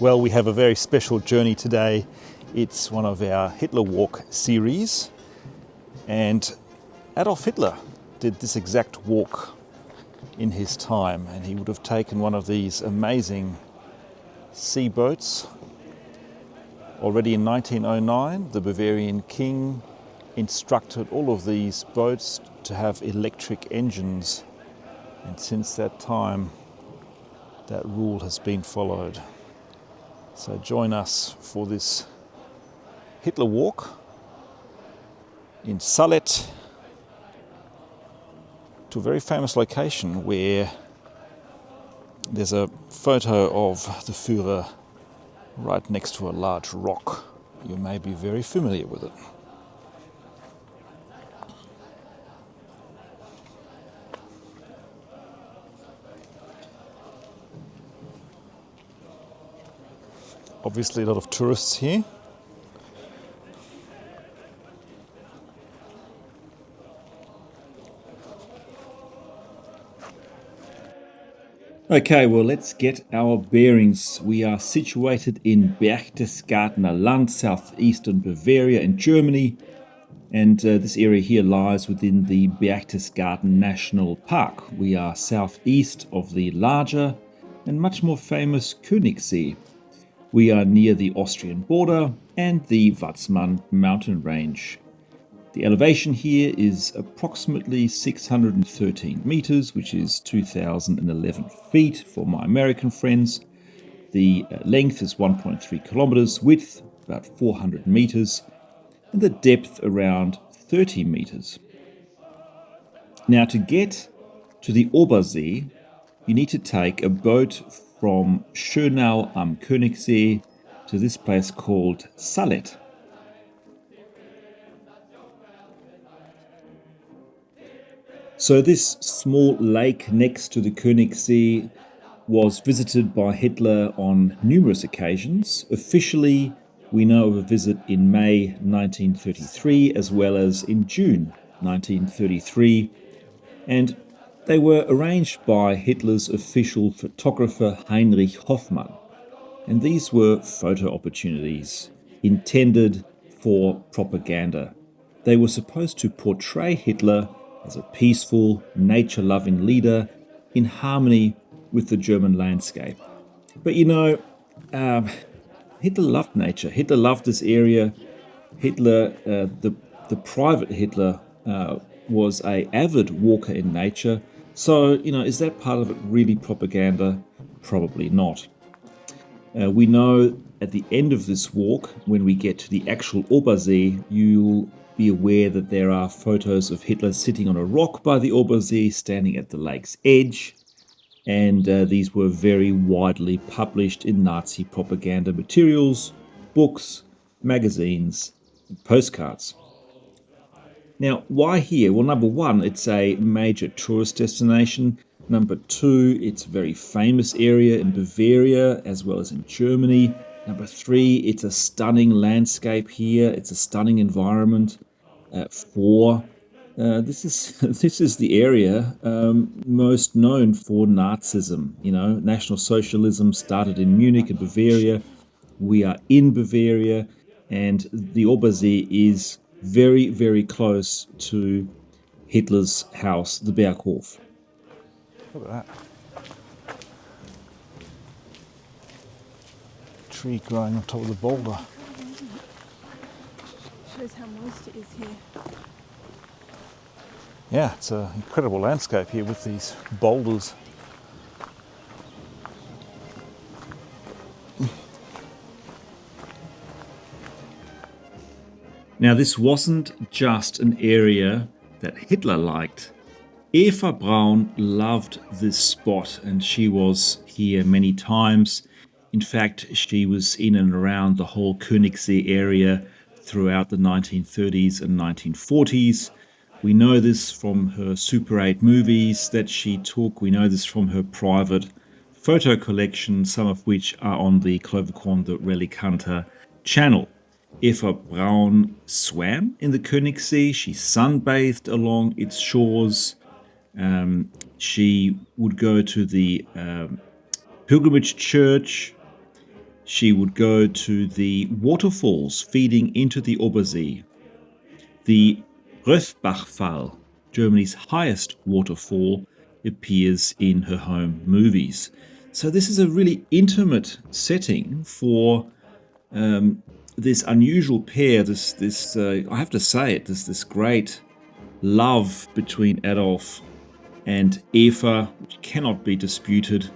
Well, we have a very special journey today. It's one of our Hitler Walk series, and Adolf Hitler did this exact walk in his time, and he would have taken one of these amazing sea boats. Already in 1909, the Bavarian king instructed all of these boats to have electric engines, and since that time that rule has been followed. So join us for this Hitler Walk in Salet to a very famous location where there's a photo of the Führer right next to a large rock. You may be very familiar with it. Obviously a lot of tourists here. Okay, well, let's get our bearings. We are situated in Berchtesgaden Land, southeastern Bavaria in Germany, and this area here lies within the Berchtesgaden National Park. We are southeast of the larger and much more famous Königssee. We are near the Austrian border and the Watzmann mountain range. The elevation here is approximately 613 meters, which is 2,011 feet for my American friends. The length is 1.3 kilometers, width about 400 meters, and the depth around 30 meters. Now, to get to the Obersee, you need to take a boat from Schönau am Königssee to this place called Salet. So this small lake next to the Königssee was visited by Hitler on numerous occasions. Officially, we know of a visit in May 1933 as well as in June 1933, and they were arranged by Hitler's official photographer Heinrich Hoffmann. And these were photo opportunities intended for propaganda. They were supposed to portray Hitler as a peaceful, nature-loving leader in harmony with the German landscape. But Hitler loved nature. Hitler loved this area. Hitler, the private Hitler, was an avid walker in nature. So, is that part of it really propaganda? Probably not. We know at the end of this walk, when we get to the actual Obersee, you'll be aware that there are photos of Hitler sitting on a rock by the Obersee, standing at the lake's edge, and these were very widely published in Nazi propaganda materials, books, magazines, and postcards. Now, why here? Well, number one, it's a major tourist destination. Number two, it's a very famous area in Bavaria as well as in Germany. Number three, it's a stunning landscape here. It's a stunning environment. Four, this is the area most known for Nazism. National Socialism started in Munich and Bavaria. We are in Bavaria, and the Obersee is very, very close to Hitler's house, the Berghof. Look at that. Tree growing on top of the boulder. Shows how moist it is here. Yeah, it's an incredible landscape here with these boulders. Now, this wasn't just an area that Hitler liked. Eva Braun loved this spot, and she was here many times. In fact, she was in and around the whole Königssee area throughout the 1930s and 1940s. We know this from her Super 8 movies that she took. We know this from her private photo collection, some of which are on the Klovekorn the Relic Hunter channel. Eva Braun swam in the Königssee. She sunbathed along its shores. She would go to the pilgrimage church. she would go to the waterfalls feeding into the Obersee. The Röthbachfall, Germany's highest waterfall, appears in her home movies. So this is a really intimate setting for this unusual pair, this I have to say it, this great love between Adolf and Eva, which cannot be disputed.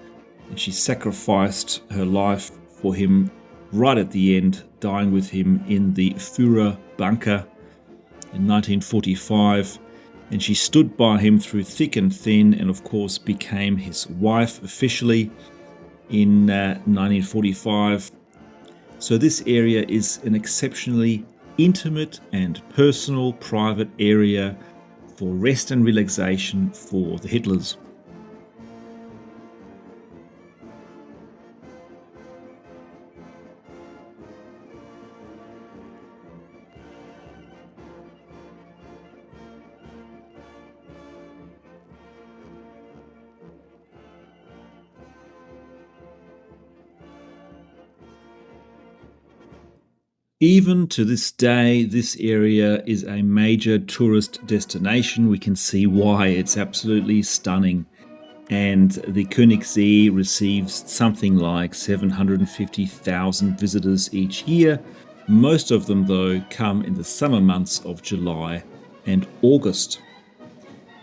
And she sacrificed her life for him right at the end, dying with him in the Führer bunker in 1945. And she stood by him through thick and thin, and of course became his wife officially in 1945. So this area is an exceptionally intimate and personal private area for rest and relaxation for the Hitlers. Even to this day, this area is a major tourist destination. We can see why. It's absolutely stunning. And the Königssee receives something like 750,000 visitors each year. Most of them, though, come in the summer months of July and August.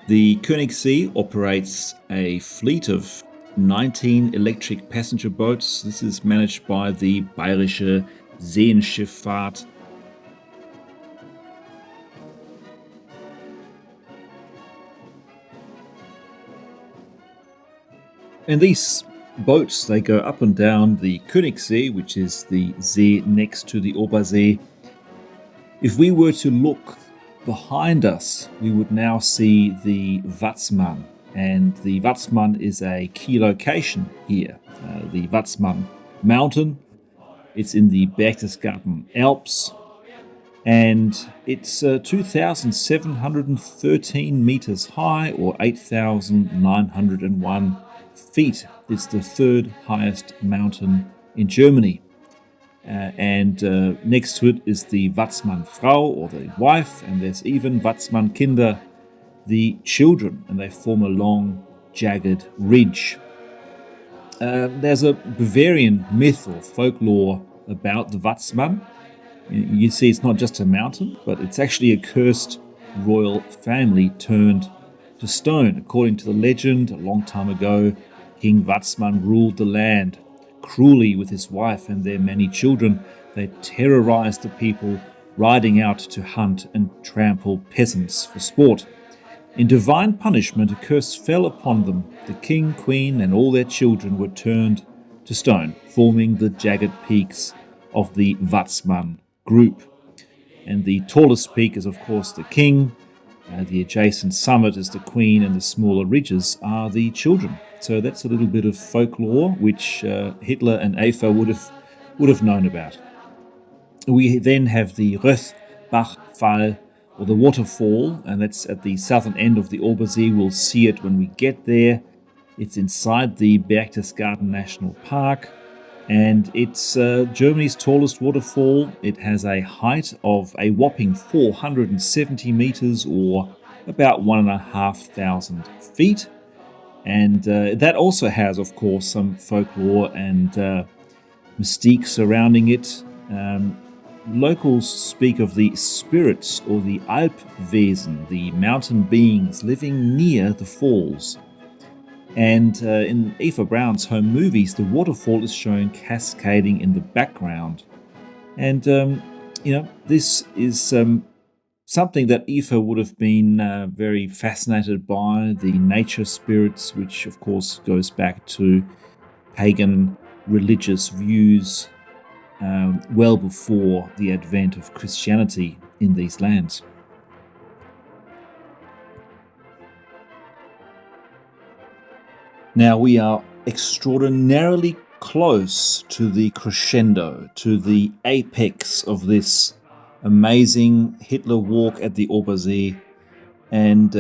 The Königssee operates a fleet of 19 electric passenger boats. This is managed by the Bayerische Seenschifffahrt. And these boats, they go up and down the Königssee, which is the See next to the Obersee. If we were to look behind us, we would now see the Watzmann. And the Watzmann is a key location here. The Watzmann mountain. It's in the Berchtesgaden Alps, and it's 2,713 meters high, or 8,901 feet. It's the third highest mountain in Germany. And next to it is the Watzmann Frau, or the wife, and there's even Watzmann Kinder, the children, and they form a long, jagged ridge. There's a Bavarian myth or folklore about the Watzmann. You see, it's not just a mountain, but it's actually a cursed royal family turned to stone. According to the legend, a long time ago, King Watzmann ruled the land cruelly with his wife and their many children. They terrorized the people, riding out to hunt and trample peasants for sport. In divine punishment, a curse fell upon them. The king, queen, and all their children were turned to stone, forming the jagged peaks of the Watzmann group. And the tallest peak is, of course, the king. The adjacent summit is the queen, and the smaller ridges are the children. So that's a little bit of folklore, which Hitler and Eva would have known about. We then have the Röthbachfall, or the waterfall, and that's at the southern end of the Obersee. We'll see it when we get there. It's inside the Berchtesgaden National Park, and it's Germany's tallest waterfall. It has a height of a whopping 470 meters, or about 1,500 feet. And that also has, of course, some folklore and mystique surrounding it. Locals speak of the spirits, or the Alpwesen, the mountain beings living near the falls. And in Eva Braun's home movies, the waterfall is shown cascading in the background. And, this is something that Eva would have been very fascinated by, the nature spirits, which of course goes back to pagan religious views well before the advent of Christianity in these lands. Now we are extraordinarily close to the crescendo, to the apex of this amazing Hitler walk at the Obersee, and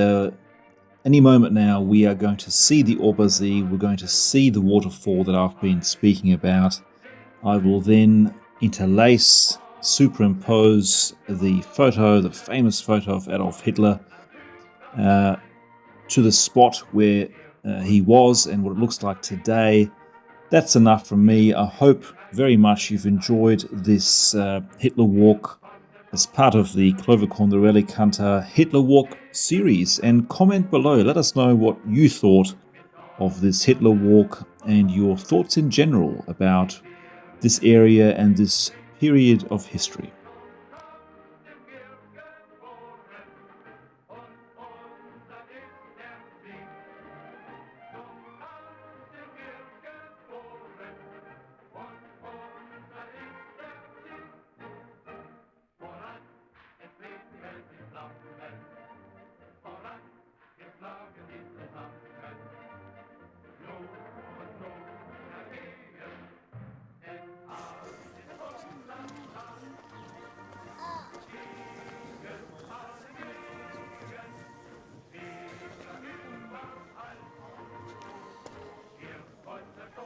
any moment now we are going to see the Obersee. We're going to see the waterfall that I've been speaking about. I will then interlace, superimpose the famous photo of Adolf Hitler, to the spot where he was and what it looks like today. That's enough from me. I hope very much you've enjoyed this Hitler walk as part of the Klovekorn the Relic Hunter Hitler Walk series. And comment below, let us know what you thought of this Hitler walk and your thoughts in general about this area and this period of history.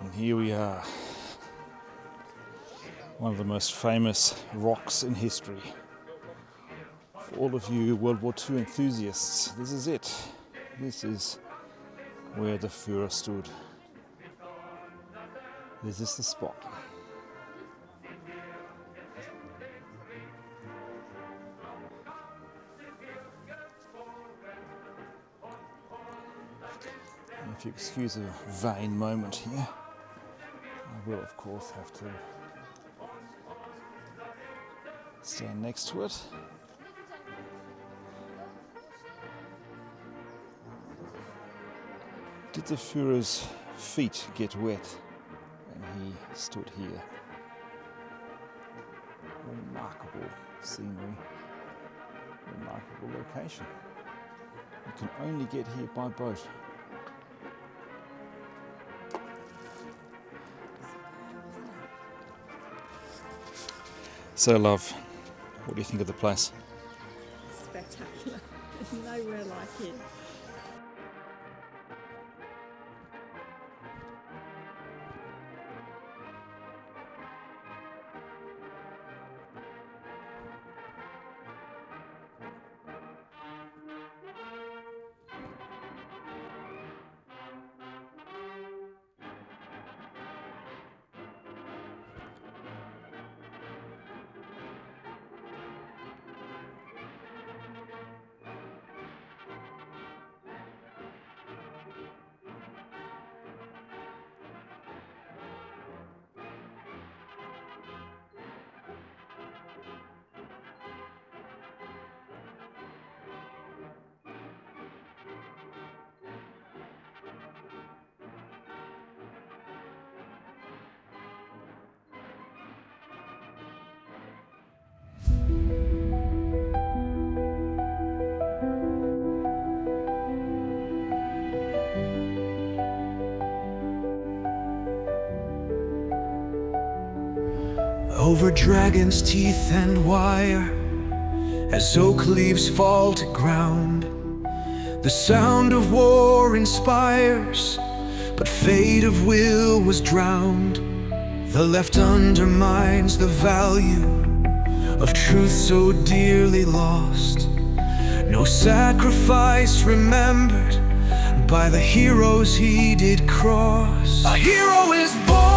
And here we are, one of the most famous rocks in history. For all of you World War II enthusiasts, this is it. This is where the Führer stood. This is the spot. And if you excuse a vain moment here, I will of course have to stand next to it. Did the Führer's feet get wet when he stood here? Remarkable scenery, remarkable location. You can only get here by boat. So, love, what do you think of the place? Spectacular. There's nowhere like it. Over dragon's teeth and wire, as oak leaves fall to ground, the sound of war inspires, but fate of will was drowned. The left undermines the value of truth so dearly lost. No sacrifice remembered by the heroes he did cross. A hero is born.